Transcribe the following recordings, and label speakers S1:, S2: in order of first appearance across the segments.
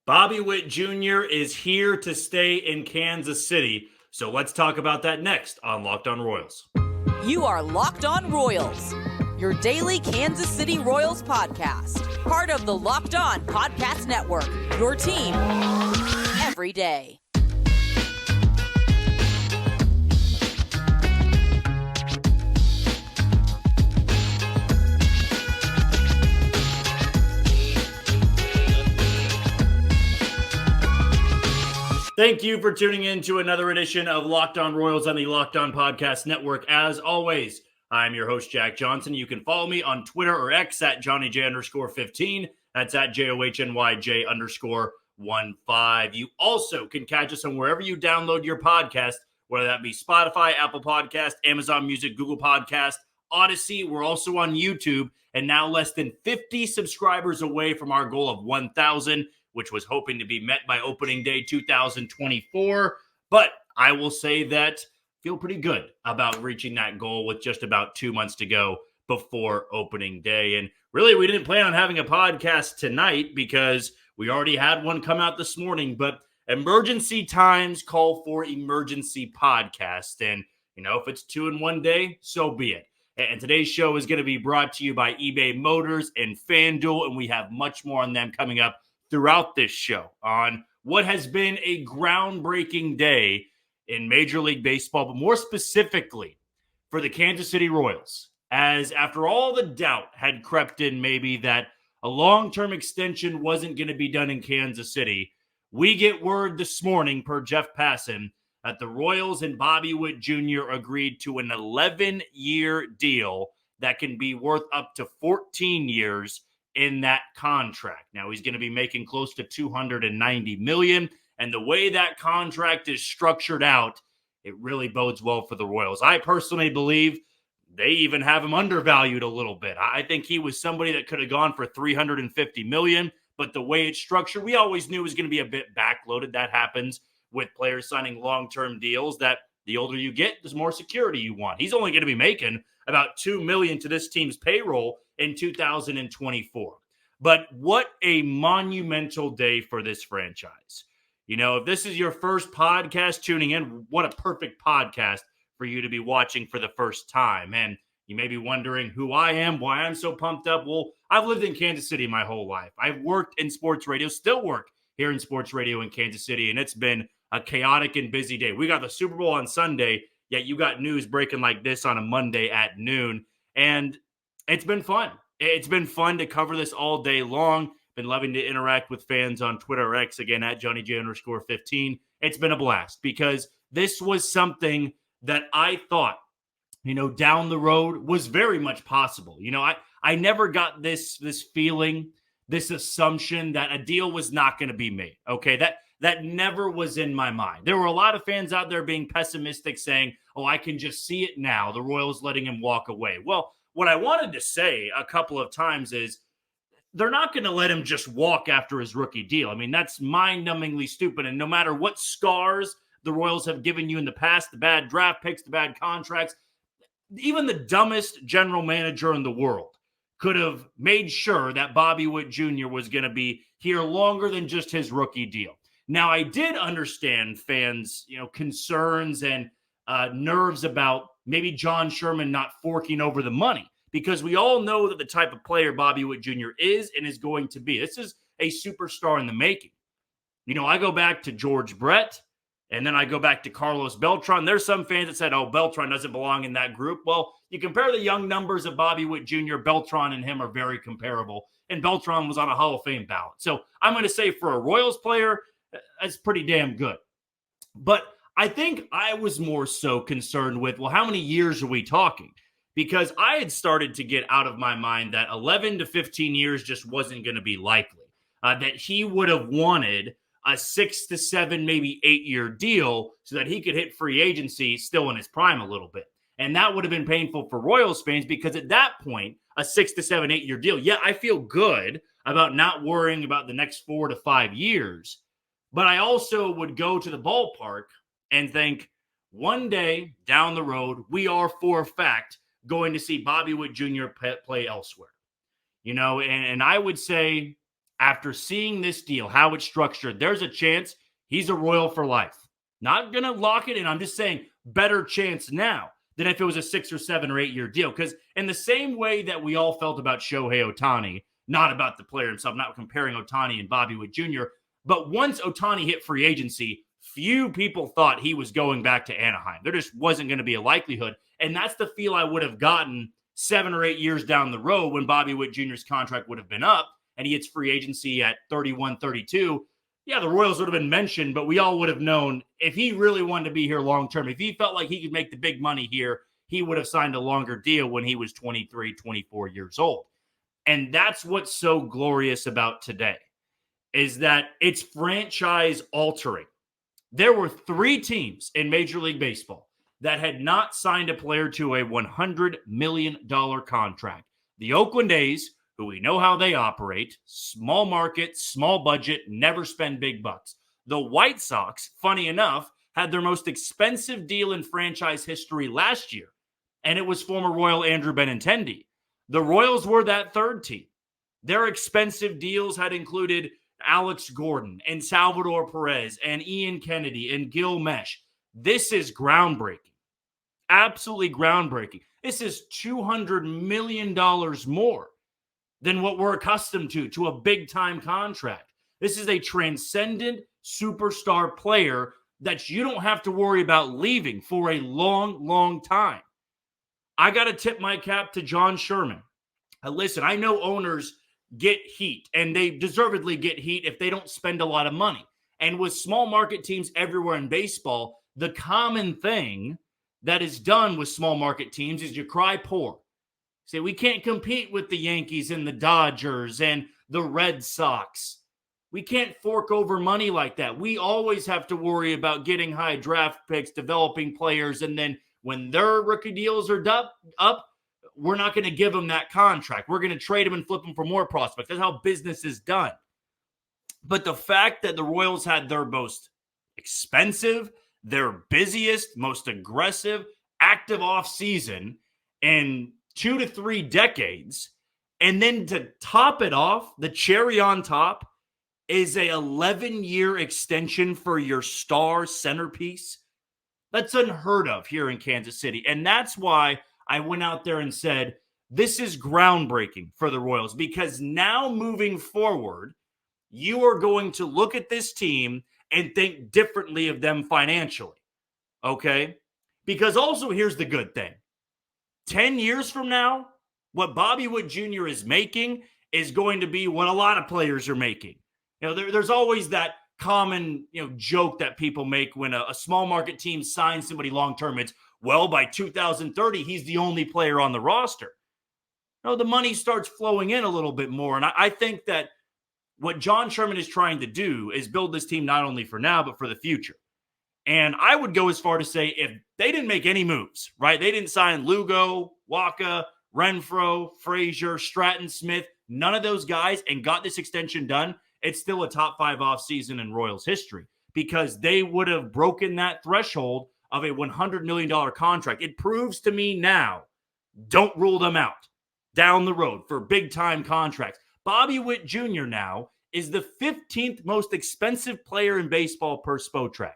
S1: Bobby Witt Jr. is here to stay in Kansas City. So let's talk about that next on Locked On Royals.
S2: You are Locked On Royals, your daily Kansas City Royals podcast. Part of the Locked On Podcast Network, your team every day.
S1: Thank you for tuning in to another edition of Locked On Royals on the Locked On Podcast Network. As always, I'm your host, Jack Johnson. You can follow me on Twitter or X at JohnnyJ_15. That's at JOHNYJ_15. You also can catch us on wherever you download your podcast, whether that be Spotify, Apple Podcast, Amazon Music, Google Podcast, Odyssey. We're also on YouTube, and now less than 50 subscribers away from our goal of 1,000, which was hoping to be met by opening day 2024. But I will say that feel pretty good about reaching that goal with just about 2 months to go before opening day. And really, we didn't plan on having a podcast tonight because we already had one come out this morning. But emergency times call for emergency podcasts. And, you know, if it's 2 in 1 day, so be it. And today's show is going to be brought to you by eBay Motors and FanDuel. And we have much more on them coming up throughout this show on what has been a groundbreaking day in Major League Baseball, but more specifically for the Kansas City Royals, as after all the doubt had crept in maybe that a long-term extension wasn't going to be done in Kansas City, we get word this morning per Jeff Passan that the Royals and Bobby Witt Jr. agreed to an 11-year deal that can be worth up to 14 years in that contract. Now he's going to be making close to $290 million, and the way that contract is structured out, it really bodes well for the Royals. I personally believe they even have him undervalued a little bit. I think he was somebody that could have gone for $350 million, but the way it's structured, we always knew it was going to be a bit backloaded. That happens with players signing long-term deals, that the older you get, the more security you want. He's only going to be making about $2 million to this team's payroll in 2024. But what a monumental day for this franchise. You know, if this is your first podcast tuning in, what a perfect podcast for you to be watching for the first time. And you may be wondering who I am, why I'm so pumped up. Well, I've lived in Kansas City my whole life. I've worked in sports radio, still work here in sports radio in Kansas City, and it's been a chaotic and busy day. We got the Super Bowl on Sunday, yet you got news breaking like this on a Monday at noon. And it's been fun. It's been fun to cover this all day long. Been loving to interact with fans on Twitter or X, again, at JohnnyJ_15. It's been a blast because this was something that I thought, you know, down the road was very much possible. You know, I never got this feeling, this assumption that a deal was not going to be made. Okay, that never was in my mind. There were a lot of fans out there being pessimistic, saying, oh, I can just see it now, the Royals letting him walk away. Well, what I wanted to say a couple of times is they're not going to let him just walk after his rookie deal. I mean, that's mind-numbingly stupid. And no matter what scars the Royals have given you in the past, the bad draft picks, the bad contracts, even the dumbest general manager in the world could have made sure that Bobby Witt Jr. was going to be here longer than just his rookie deal. Now, I did understand fans, you know, concerns and nerves about maybe John Sherman not forking over the money, because we all know that the type of player Bobby Witt Jr. is and is going to be. This is a superstar in the making. You know, I go back to George Brett, and then I go back to Carlos Beltran. There's some fans that said, oh, Beltran doesn't belong in that group. Well, you compare the young numbers of Bobby Witt Jr., Beltran and him are very comparable, and Beltran was on a Hall of Fame ballot. So I'm going to say for a Royals player, that's pretty damn good. But I think I was more so concerned with, well, how many years are we talking? Because I had started to get out of my mind that 11 to 15 years just wasn't going to be likely. That he would have wanted a 6 to 7, maybe 8-year deal so that he could hit free agency still in his prime a little bit. And that would have been painful for Royals fans because at that point, a 6 to 7, 8-year deal, yeah, I feel good about not worrying about the next 4 to 5 years. But I also would go to the ballpark and think one day down the road, we are for a fact going to see Bobby Witt Jr. play elsewhere. You know, and I would say after seeing this deal, how it's structured, there's a chance he's a Royal for life. Not going to lock it in. I'm just saying better chance now than if it was a 6 or 7 or 8 year deal. Because in the same way that we all felt about Shohei Ohtani, not about the player himself, not comparing Ohtani and Bobby Witt Jr., but once Ohtani hit free agency, few people thought he was going back to Anaheim. There just wasn't going to be a likelihood. And that's the feel I would have gotten 7 or 8 years down the road when Bobby Witt Jr.'s contract would have been up and he hits free agency at 31, 32. Yeah, the Royals would have been mentioned, but we all would have known if he really wanted to be here long-term, if he felt like he could make the big money here, he would have signed a longer deal when he was 23, 24 years old. And that's what's so glorious about today, is that it's franchise altering. There were 3 teams in Major League Baseball that had not signed a player to a $100 million contract. The Oakland A's, who we know how they operate, small market, small budget, never spend big bucks. The White Sox, funny enough, had their most expensive deal in franchise history last year, and it was former Royal Andrew Benintendi. The Royals were that 3rd team. Their expensive deals had included Alex Gordon and Salvador Perez and Ian Kennedy and Gil Mesh. This is groundbreaking. Absolutely groundbreaking. This is $200 million more than what we're accustomed to a big-time contract. This is a transcendent superstar player that you don't have to worry about leaving for a long, long time. I got to tip my cap to John Sherman. Listen, I know owners get heat, and they deservedly get heat if they don't spend a lot of money. And with small market teams everywhere in baseball, the common thing that is done with small market teams is you cry poor. Say, we can't compete with the Yankees and the Dodgers and the Red Sox. We can't fork over money like that. We always have to worry about getting high draft picks, developing players, and then when their rookie deals are up, we're not going to give them that contract. We're going to trade them and flip them for more prospects. That's how business is done. But the fact that the Royals had their most expensive, their busiest, most aggressive, active offseason in 2 to 3 decades, and then to top it off, the cherry on top is a 11-year extension for your star centerpiece. That's unheard of here in Kansas City. And that's why I went out there and said, this is groundbreaking for the Royals, because now moving forward, you are going to look at this team and think differently of them financially. Okay? Because also here's the good thing. 10 years from now, what Bobby Witt Jr. is making is going to be what a lot of players are making. You know, there's always that common, joke that people make when a small market team signs somebody long-term. It's, well, by 2030, he's the only player on the roster. No, the money starts flowing in a little bit more. And I think that what John Sherman is trying to do is build this team not only for now, but for the future. And I would go as far to say if they didn't make any moves, right? They didn't sign Lugo, Waka, Renfroe, Frazier, Stratton, Smith, none of those guys, and got this extension done, it's still a top 5 offseason in Royals history, because they would have broken that threshold of a $100 million contract. It proves to me now, don't rule them out down the road for big-time contracts. Bobby Witt Jr. now is the 15th most expensive player in baseball per Spotrac.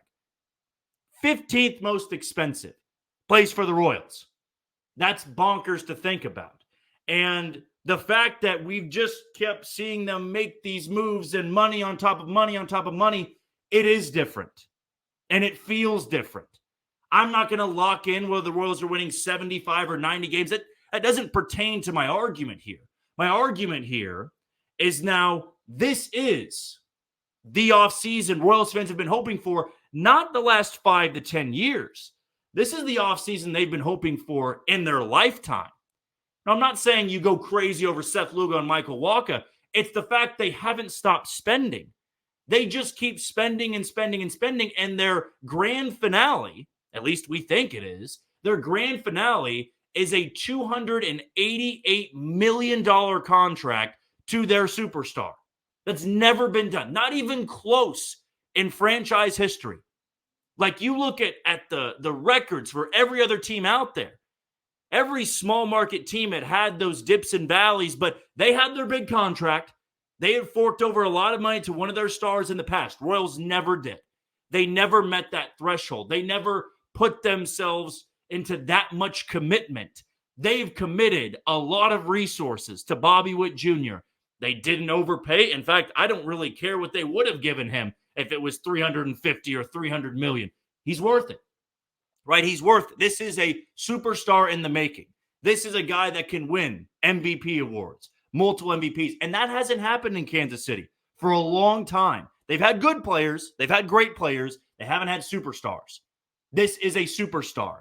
S1: 15th most expensive. Plays for the Royals. That's bonkers to think about. And the fact that we've just kept seeing them make these moves and money on top of money on top of money, it is different. And it feels different. I'm not going to lock in whether the Royals are winning 75 or 90 games. That doesn't pertain to my argument here. My argument here is now this is the offseason Royals fans have been hoping for, not the last 5 to 10 years. This is the offseason they've been hoping for in their lifetime. Now, I'm not saying you go crazy over Seth Lugo and Michael Wacha. It's the fact they haven't stopped spending. They just keep spending and spending and spending, and their grand finale, at least we think it is, their grand finale is a $288 million contract to their superstar. That's never been done. Not even close in franchise history. Like, you look at the records for every other team out there. Every small market team had those dips and valleys, but they had their big contract. They had forked over a lot of money to one of their stars in the past. Royals never did. They never met that threshold. They never put themselves into that much commitment. They've committed a lot of resources to Bobby Witt Jr. They didn't overpay. In fact, I don't really care what they would have given him if it was 350 or 300 million. He's worth it, right? He's worth it. This is a superstar in the making. This is a guy that can win MVP awards, multiple MVPs, and that hasn't happened in Kansas City for a long time. They've had good players. They've had great players. They haven't had superstars. This is a superstar.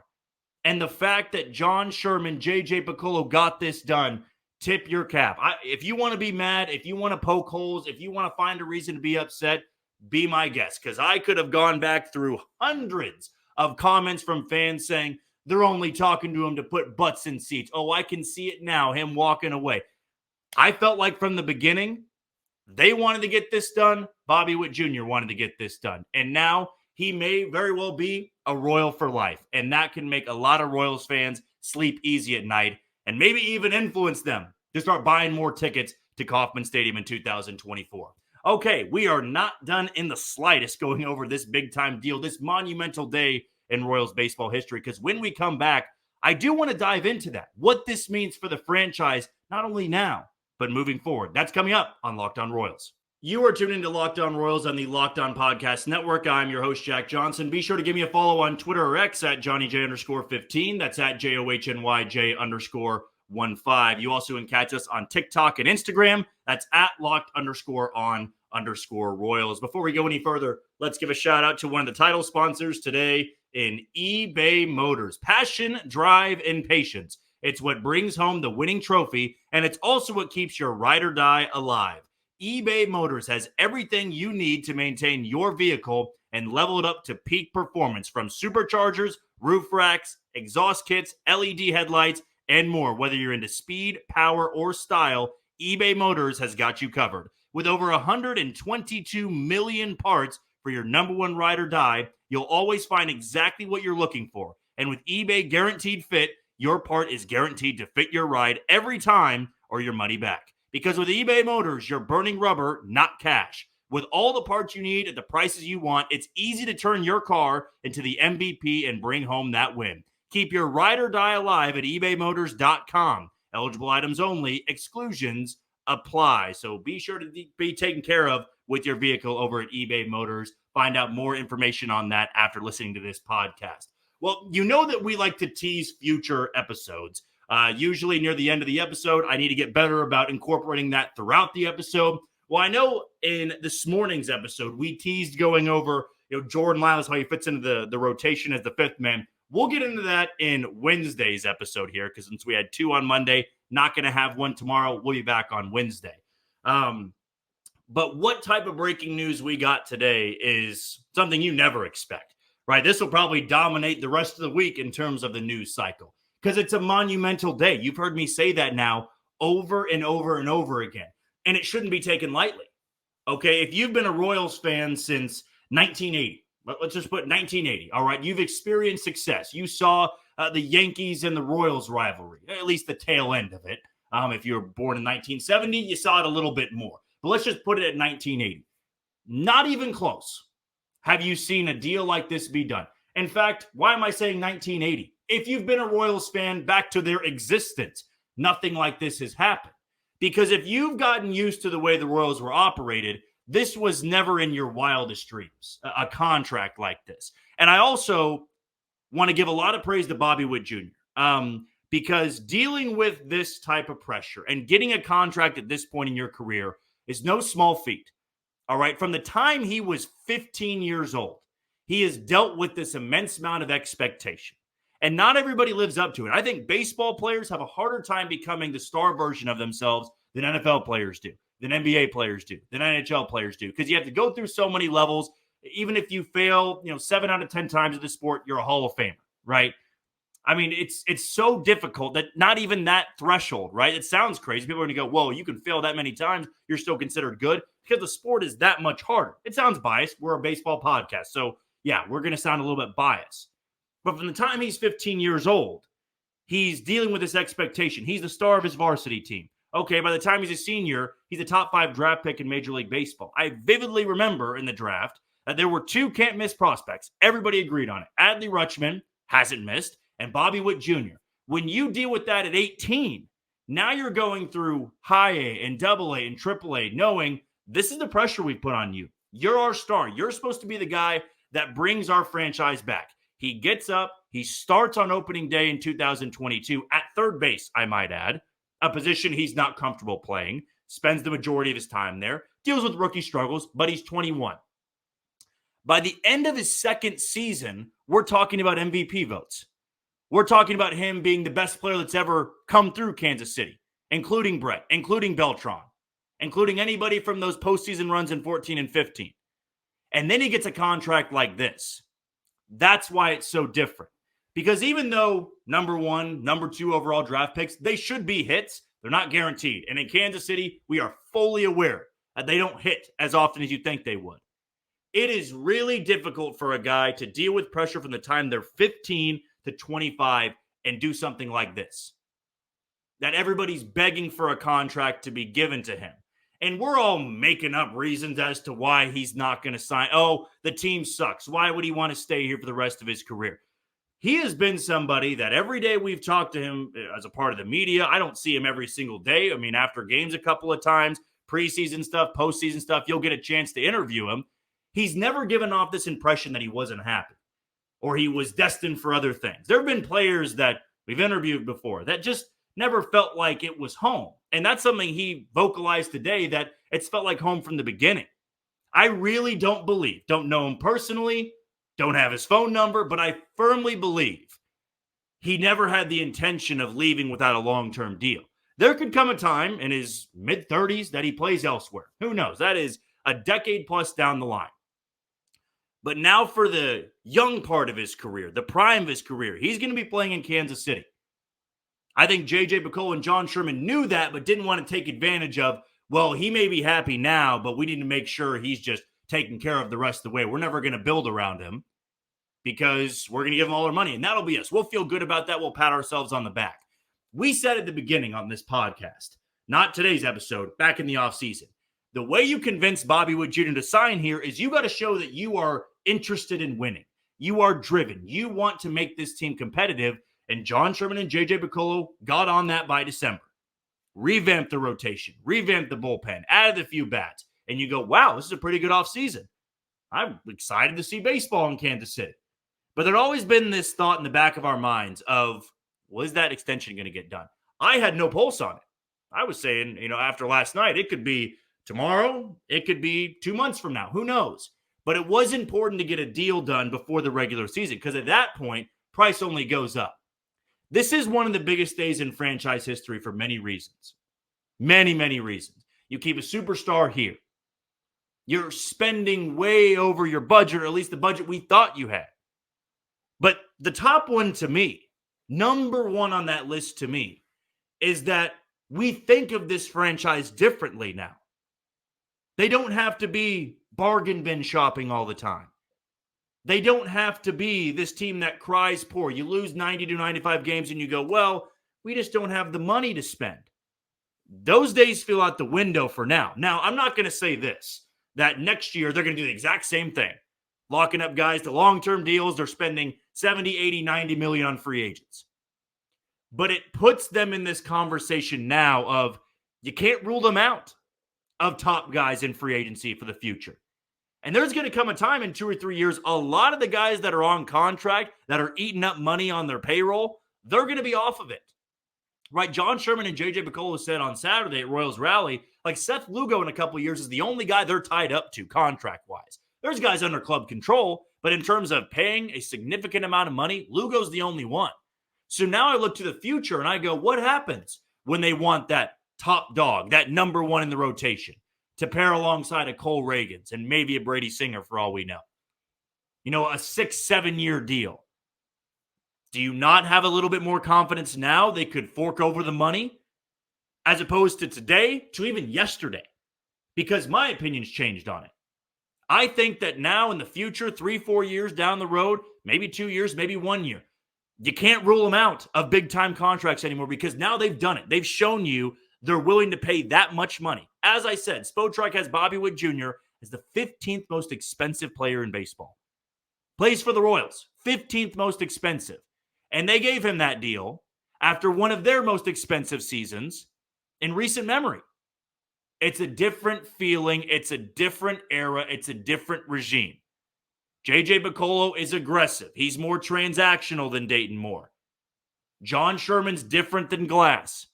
S1: And the fact that John Sherman, J.J. Piccolo got this done, tip your cap. If you want to be mad, if you want to poke holes, if you want to find a reason to be upset, be my guest. Because I could have gone back through hundreds of comments from fans saying they're only talking to him to put butts in seats. Oh, I can see it now, him walking away. I felt like from the beginning, they wanted to get this done. Bobby Witt Jr. wanted to get this done. And now he may very well be a Royal for life. And that can make a lot of Royals fans sleep easy at night and maybe even influence them to start buying more tickets to Kauffman Stadium in 2024. Okay, we are not done in the slightest going over this big-time deal, this monumental day in Royals baseball history, because when we come back, I do want to dive into that, what this means for the franchise, not only now, but moving forward. That's coming up on Locked On Royals. You are tuned into Locked On Royals on the Locked On Podcast Network. I'm your host, Jack Johnson. Be sure to give me a follow on Twitter or X at JohnnyJ_15. That's at JOHNYJ_15. You also can catch us on TikTok and Instagram. That's at Locked_on_Royals. Before we go any further, let's give a shout out to one of the title sponsors today in eBay Motors. Passion, drive, and patience. It's what brings home the winning trophy, and it's also what keeps your ride or die alive. eBay Motors has everything you need to maintain your vehicle and level it up to peak performance, from superchargers, roof racks, exhaust kits, LED headlights, and more. Whether you're into speed, power, or style, eBay Motors has got you covered. With over 122 million parts for your number one ride or die, you'll always find exactly what you're looking for. And with eBay Guaranteed Fit, your part is guaranteed to fit your ride every time or your money back. Because with eBay Motors, you're burning rubber, not cash. With all the parts you need at the prices you want, it's easy to turn your car into the MVP and bring home that win. Keep your ride or die alive at ebaymotors.com. Eligible items only. Exclusions apply. So be sure to be taken care of with your vehicle over at eBay Motors. Find out more information on that after listening to this podcast. Well, you know that we like to tease future episodes. Usually near the end of the episode, I need to get better about incorporating that throughout the episode. Well, I know in this morning's episode, we teased going over, Jordan Lyles, how he fits into the rotation as the fifth man. We'll get into that in Wednesday's episode here, because since we had two on Monday, not going to have one tomorrow. We'll be back on Wednesday. But what type of breaking news we got today is something you never expect, right? This will probably dominate the rest of the week in terms of the news cycle, because it's a monumental day. You've heard me say that now over and over and over again, and it shouldn't be taken lightly. Okay, if you've been a Royals fan since 1980, let's just put 1980, all right, you've experienced success. You saw the Yankees and the Royals rivalry, at least the tail end of it. If you were born in 1970, you saw it a little bit more. But let's just put it at 1980. Not even close. Have you seen a deal like this be done? In fact, why am I saying 1980? If you've been a Royals fan back to their existence, nothing like this has happened. Because if you've gotten used to the way the Royals were operated, this was never in your wildest dreams, a contract like this. And I also want to give a lot of praise to Bobby Witt Jr. Because dealing with this type of pressure and getting a contract at this point in your career is no small feat. All right. From the time he was 15 years old, he has dealt with this immense amount of expectation. And not everybody lives up to it. I think baseball players have a harder time becoming the star version of themselves than NFL players do, than NBA players do, than NHL players do, because you have to go through so many levels. Even if you fail, 7 out of 10 times in the sport, you're a Hall of Famer, right? I mean, it's so difficult that not even that threshold, right? It sounds crazy. People are going to go, whoa, you can fail that many times, you're still considered good, because the sport is that much harder. It sounds biased. We're a baseball podcast. So, yeah, we're going to sound a little bit biased. But from the time he's 15 years old, he's dealing with this expectation. He's the star of his varsity team. Okay, by the time he's a senior, he's a top 5 draft pick in Major League Baseball. I vividly remember in the draft that there were 2 can't-miss prospects. Everybody agreed on it. Adley Rutschman hasn't missed, and Bobby Witt Jr. When you deal with that at 18, now you're going through high A and double A and triple A, knowing this is the pressure we put on you. You're our star. You're supposed to be the guy that brings our franchise back. He gets up. He starts on opening day in 2022 at third base, I might add, a position he's not comfortable playing, spends the majority of his time there, deals with rookie struggles, but he's 21. By the end of his second season, we're talking about MVP votes. We're talking about him being the best player that's ever come through Kansas City, including Brett, including Beltran, including anybody from those postseason runs in 14 and 15. And then he gets a contract like this. That's why it's so different. Because even though number 1, number 2 overall draft picks, they should be hits, they're not guaranteed. And in Kansas City, we are fully aware that they don't hit as often as you think they would. It is really difficult for a guy to deal with pressure from the time they're 15 to 25 and do something like this. That everybody's begging for a contract to be given to him. And we're all making up reasons as to why he's not going to sign. Oh, the team sucks. Why would he want to stay here for the rest of his career? He has been somebody that every day we've talked to him as a part of the media. I don't see him every single day. I mean, after games a couple of times, preseason stuff, postseason stuff, you'll get a chance to interview him. He's never given off this impression that he wasn't happy or he was destined for other things. There have been players that we've interviewed before that just never felt like it was home. And that's something he vocalized today, that it's felt like home from the beginning. I really don't know him personally, don't have his phone number, but I firmly believe he never had the intention of leaving without a long-term deal. There could come a time in his mid-30s that he plays elsewhere. Who knows? That is a decade plus down the line. But now for the young part of his career, the prime of his career, he's going to be playing in Kansas City. I think J.J. Picollo and John Sherman knew that, but didn't want to take advantage of, well, he may be happy now, but we need to make sure he's just taken care of the rest of the way. We're never going to build around him because we're going to give him all our money, and that'll be us. We'll feel good about that. We'll pat ourselves on the back. We said at the beginning on this podcast, not today's episode, back in the offseason, the way you convince Bobby Witt Jr. to sign here is you got to show that you are interested in winning. You are driven. You want to make this team competitive. And John Sherman and J.J. Picollo got on that by December. Revamped the rotation, revamped the bullpen, added a few bats. And you go, wow, this is a pretty good offseason. I'm excited to see baseball in Kansas City. But there'd always been this thought in the back of our minds of, was that extension going to get done? I had no pulse on it. I was saying, after last night, it could be tomorrow. It could be 2 months from now. Who knows? But it was important to get a deal done before the regular season because at that point, price only goes up. This is one of the biggest days in franchise history for many reasons. Many, many reasons. You keep a superstar here. You're spending way over your budget, or at least the budget we thought you had. But the top one to me, number one on that list to me, is that we think of this franchise differently now. They don't have to be bargain bin shopping all the time. They don't have to be this team that cries poor. You lose 90 to 95 games and you go, well, we just don't have the money to spend. Those days feel out the window for now. Now, I'm not going to say this, that next year they're going to do the exact same thing. Locking up guys to long-term deals. They're spending 70, 80, 90 million on free agents. But it puts them in this conversation now of you can't rule them out of top guys in free agency for the future. And there's going to come a time in 2 or 3 years, a lot of the guys that are on contract, that are eating up money on their payroll, they're going to be off of it. Right? John Sherman and J.J. Picollo said on Saturday at Royals Rally, like Seth Lugo in a couple of years is the only guy they're tied up to contract-wise. There's guys under club control, but in terms of paying a significant amount of money, Lugo's the only one. So now I look to the future and I go, what happens when they want that top dog, that number one in the rotation, to pair alongside a Cole Reagans and maybe a Brady Singer for all we know? A 6-7 year deal. Do you not have a little bit more confidence now they could fork over the money as opposed to today, to even yesterday? Because my opinion's changed on it. I think that now in the future, 3-4 years down the road, maybe 2 years, maybe 1 year, you can't rule them out of big time contracts anymore because now they've done it. They've shown you they're willing to pay that much money. As I said, Spotrac has Bobby Witt Jr. as the 15th most expensive player in baseball. Plays for the Royals, 15th most expensive. And they gave him that deal after one of their most expensive seasons in recent memory. It's a different feeling. It's a different era. It's a different regime. J.J. Picollo is aggressive. He's more transactional than Dayton Moore. John Sherman's different than Glass.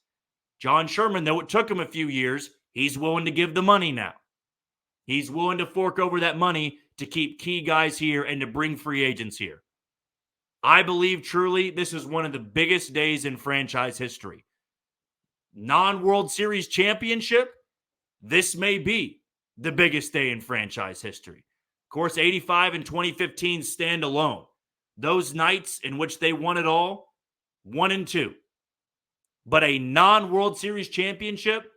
S1: John Sherman, though it took him a few years, he's willing to give the money now. He's willing to fork over that money to keep key guys here and to bring free agents here. I believe truly this is one of the biggest days in franchise history. Non-World Series championship, this may be the biggest day in franchise history. Of course, 85 and 2015 stand alone. Those nights in which they won it all, 1 and 2. But a non-World Series championship,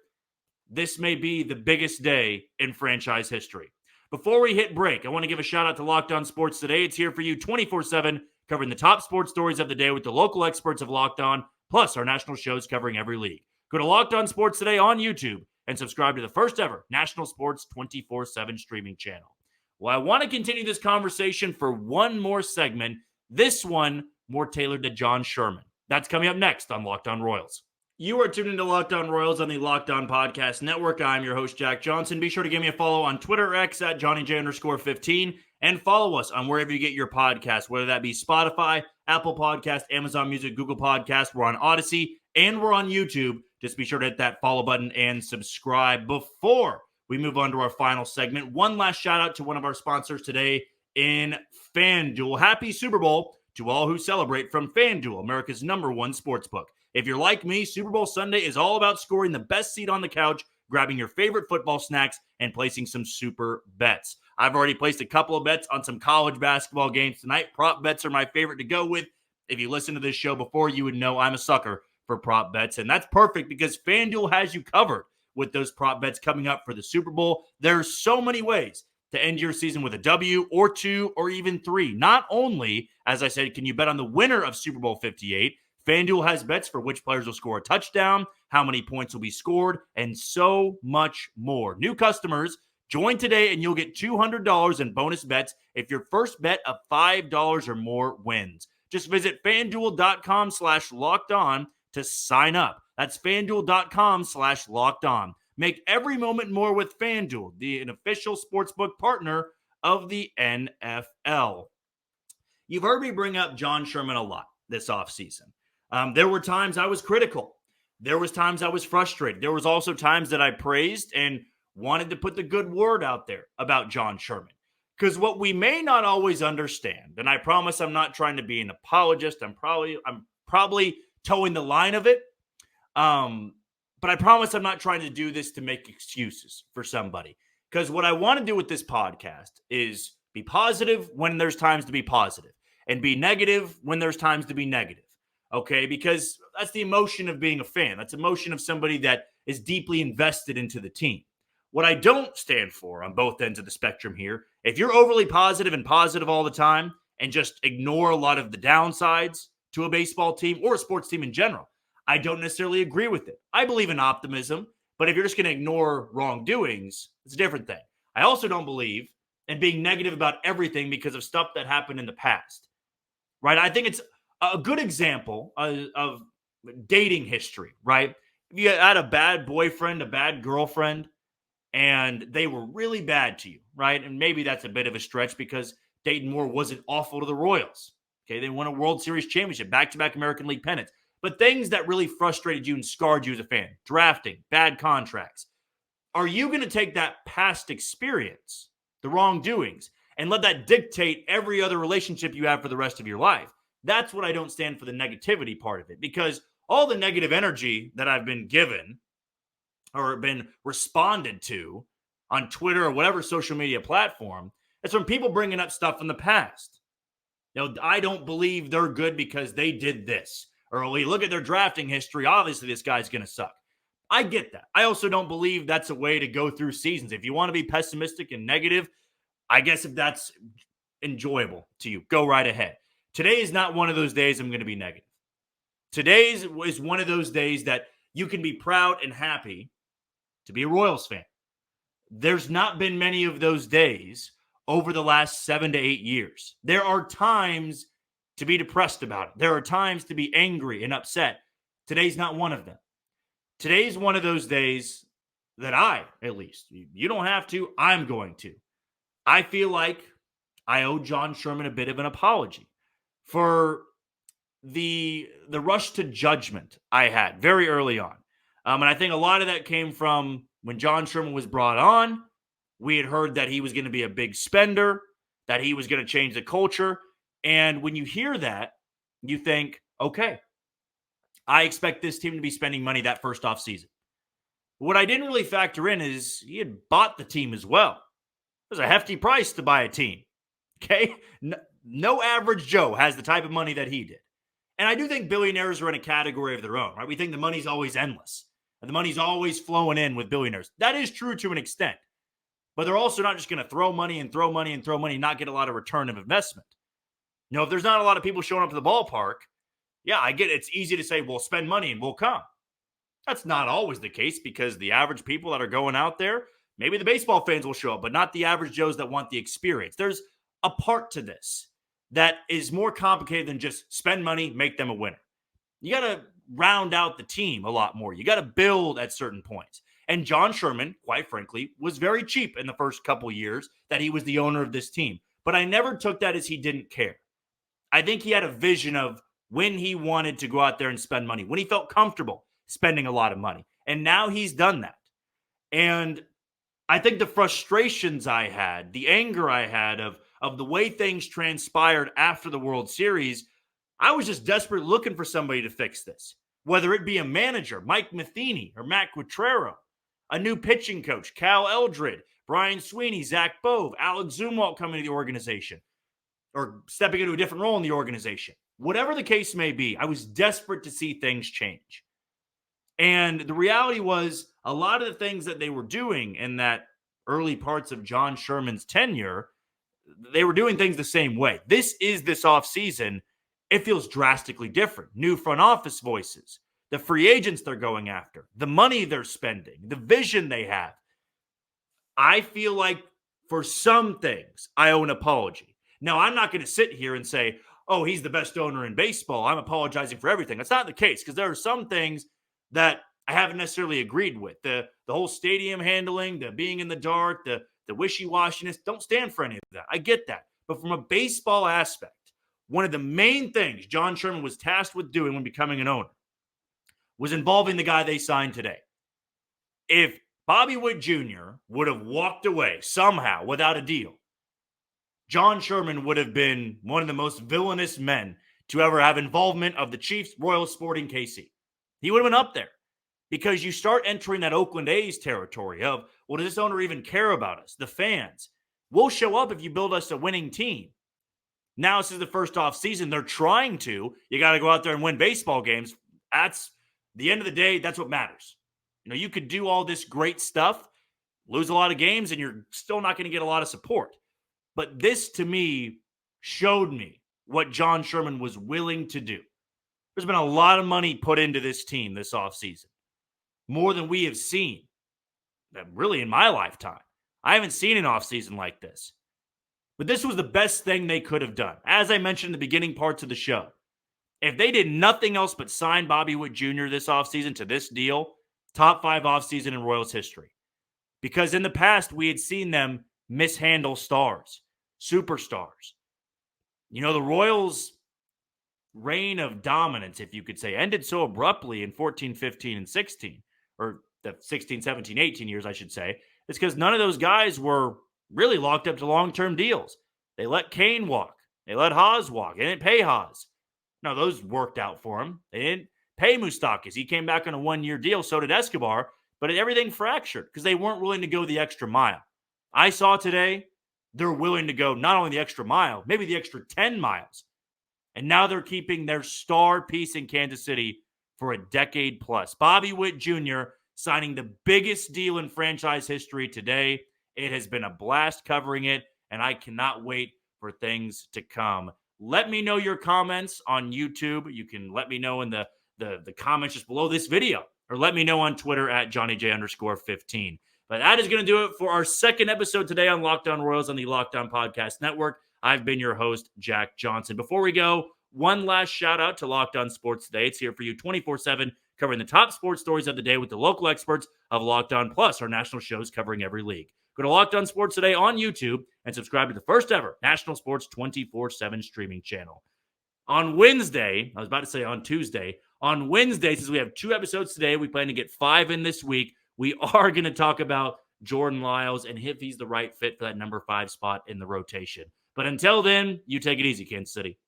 S1: this may be the biggest day in franchise history. Before we hit break, I want to give a shout out to Locked On Sports Today. It's here for you 24/7, covering the top sports stories of the day with the local experts of Locked On, plus our national shows covering every league. Go to Locked On Sports Today on YouTube and subscribe to the first ever national sports 24/7 streaming channel. Well, I want to continue this conversation for one more segment, this one more tailored to John Sherman. That's coming up next on Locked On Royals. You are tuned into Locked On Royals on the Locked On Podcast Network. I'm your host, Jack Johnson. Be sure to give me a follow on Twitter or X at JohnnyJ_15 and follow us on wherever you get your podcasts, whether that be Spotify, Apple Podcast, Amazon Music, Google Podcast. We're on Odyssey and we're on YouTube. Just be sure to hit that follow button and subscribe. Before we move on to our final segment, one last shout out to one of our sponsors today in FanDuel. Happy Super Bowl to all who celebrate from FanDuel, America's #1 sportsbook. If you're like me, Super Bowl Sunday is all about scoring the best seat on the couch, grabbing your favorite football snacks, and placing some super bets. I've already placed a couple of bets on some college basketball games tonight. Prop bets are my favorite to go with. If you listened to this show before, you would know I'm a sucker for prop bets, and that's perfect because FanDuel has you covered with those prop bets coming up for the Super Bowl. There's so many ways to end your season with a W or 2 or even 3. Not only, as I said, can you bet on the winner of Super Bowl 58, FanDuel has bets for which players will score a touchdown, how many points will be scored, and so much more. New customers, join today and you'll get $200 in bonus bets if your first bet of $5 or more wins. Just visit FanDuel.com/lockedon to sign up. That's FanDuel.com/lockedon. Make every moment more with FanDuel, an official sportsbook partner of the NFL. You've heard me bring up John Sherman a lot this offseason. There were times I was critical. There was times I was frustrated. There was also times that I praised and wanted to put the good word out there about John Sherman. Because what we may not always understand, and I promise I'm not trying to be an apologist. I'm probably towing the line of it. But I promise I'm not trying to do this to make excuses for somebody. Because what I want to do with this podcast is be positive when there's times to be positive and be negative when there's times to be negative. Okay? Because that's the emotion of being a fan. That's the emotion of somebody that is deeply invested into the team. What I don't stand for on both ends of the spectrum here, if you're overly positive and positive all the time and just ignore a lot of the downsides to a baseball team or a sports team in general, I don't necessarily agree with it. I believe in optimism, but if you're just going to ignore wrongdoings, it's a different thing. I also don't believe in being negative about everything because of stuff that happened in the past, right? I think it's a good example of dating history, right? If you had a bad boyfriend, a bad girlfriend, and they were really bad to you, right? And maybe that's a bit of a stretch because Dayton Moore wasn't awful to the Royals. Okay, they won a World Series championship, back-to-back American League pennants. But things that really frustrated you and scarred you as a fan, drafting, bad contracts. Are you going to take that past experience, the wrongdoings, and let that dictate every other relationship you have for the rest of your life? That's what I don't stand for, the negativity part of it. Because all the negative energy that I've been given or been responded to on Twitter or whatever social media platform, it's from people bringing up stuff in the past. I don't believe they're good because they did this. Or we look at their drafting history, obviously this guy's going to suck. I get that. I also don't believe that's a way to go through seasons. If you want to be pessimistic and negative, I guess if that's enjoyable to you, go right ahead. Today is not one of those days I'm going to be negative. Today is one of those days that you can be proud and happy to be a Royals fan. There's not been many of those days over the last 7 to 8 years. There are times to be depressed about it. There are times to be angry and upset. Today's not one of them. Today's one of those days that at least, you don't have to, I'm going to. I feel like I owe John Sherman a bit of an apology for the rush to judgment I had very early on. And I think a lot of that came from when John Sherman was brought on. We had heard that he was going to be a big spender, that he was going to change the culture. And when you hear that, you think, okay, I expect this team to be spending money that first offseason. What I didn't really factor in is he had bought the team as well. It was a hefty price to buy a team. Okay? No average Joe has the type of money that he did. And I do think billionaires are in a category of their own, right? We think the money's always endless. And the money's always flowing in with billionaires. That is true to an extent. But they're also not just going to throw money and throw money and throw money and not get a lot of return of investment. You know, if there's not a lot of people showing up to the ballpark, yeah, I get it. It's easy to say, well, spend money and we'll come. That's not always the case because the average people that are going out there, maybe the baseball fans will show up, but not the average Joes that want the experience. There's a part to this that is more complicated than just spend money, make them a winner. You got to round out the team a lot more. You got to build at certain points. And John Sherman, quite frankly, was very cheap in the first couple years that he was the owner of this team. But I never took that as he didn't care. I think he had a vision of when he wanted to go out there and spend money, when he felt comfortable spending a lot of money. And now he's done that. And I think the frustrations I had, the anger I had of the way things transpired after the World Series, I was just desperate looking for somebody to fix this. Whether it be a manager, Mike Matheny or Matt Quatrero, a new pitching coach, Cal Eldred, Brian Sweeney, Zach Bove, Alex Zumwalt coming to the organization or stepping into a different role in the organization. Whatever the case may be, I was desperate to see things change. And the reality was a lot of the things that they were doing in that early parts of John Sherman's tenure, they were doing things the same way. This offseason, it feels drastically different. New front office voices, the free agents they're going after, the money they're spending, the vision they have. I feel like for some things, I owe an apology. Now, I'm not going to sit here and say, oh, he's the best owner in baseball. I'm apologizing for everything. That's not the case because there are some things that I haven't necessarily agreed with. The whole stadium handling, the being in the dark, the wishy-washiness, don't stand for any of that. I get that. But from a baseball aspect, one of the main things John Sherman was tasked with doing when becoming an owner was involving the guy they signed today. If Bobby Witt Jr. would have walked away somehow without a deal, John Sherman would have been one of the most villainous men to ever have involvement of the Chiefs, Royals, Sporting, KC. He would have been up there because you start entering that Oakland A's territory of, well, does this owner even care about us? The fans. We'll show up if you build us a winning team. Now this is the first off season. They're trying to. You got to go out there and win baseball games. That's the end of the day. That's what matters. You know, you could do all this great stuff, lose a lot of games, and you're still not going to get a lot of support. But this, to me, showed me what John Sherman was willing to do. There's been a lot of money put into this team this offseason, more than we have seen, really, in my lifetime. I haven't seen an offseason like this. But this was the best thing they could have done. As I mentioned in the beginning parts of the show, if they did nothing else but sign Bobby Witt Jr. this offseason to this deal, top 5 offseason in Royals history. Because in the past, we had seen them mishandle stars, superstars. You know, the Royals' reign of dominance, if you could say, ended so abruptly in 14, 15, and 16, or the 16, 17, 18 years, I should say. It's because none of those guys were really locked up to long-term deals. They let Kane walk. They let Haas walk. They didn't pay Haas. No, those worked out for him. They didn't pay Moustakas. He came back on a 1-year deal. So did Escobar. But everything fractured because they weren't willing to go the extra mile. I saw today they're willing to go not only the extra mile, maybe the extra 10 miles. And now they're keeping their star piece in Kansas City for a decade plus. Bobby Witt Jr. signing the biggest deal in franchise history today. It has been a blast covering it, and I cannot wait for things to come. Let me know your comments on YouTube. You can let me know in the comments just below this video. or let me know on Twitter at JohnnyJ_15. But that is going to do it for our second episode today on Locked On Royals on the Locked On Podcast Network. I've been your host, Jack Johnson. Before we go, one last shout out to Locked On Sports Today. It's here for you 24/7, covering the top sports stories of the day with the local experts of Locked On, plus our national shows covering every league. Go to Locked On Sports Today on YouTube and subscribe to the first ever national sports 24/7 streaming channel. On Wednesday, I was about to say on Tuesday, on Wednesday, since we have 2 episodes today, we plan to get 5 in this week. We are going to talk about Jordan Lyles and if he's the right fit for that number 5 spot in the rotation. But until then, you take it easy, Kansas City.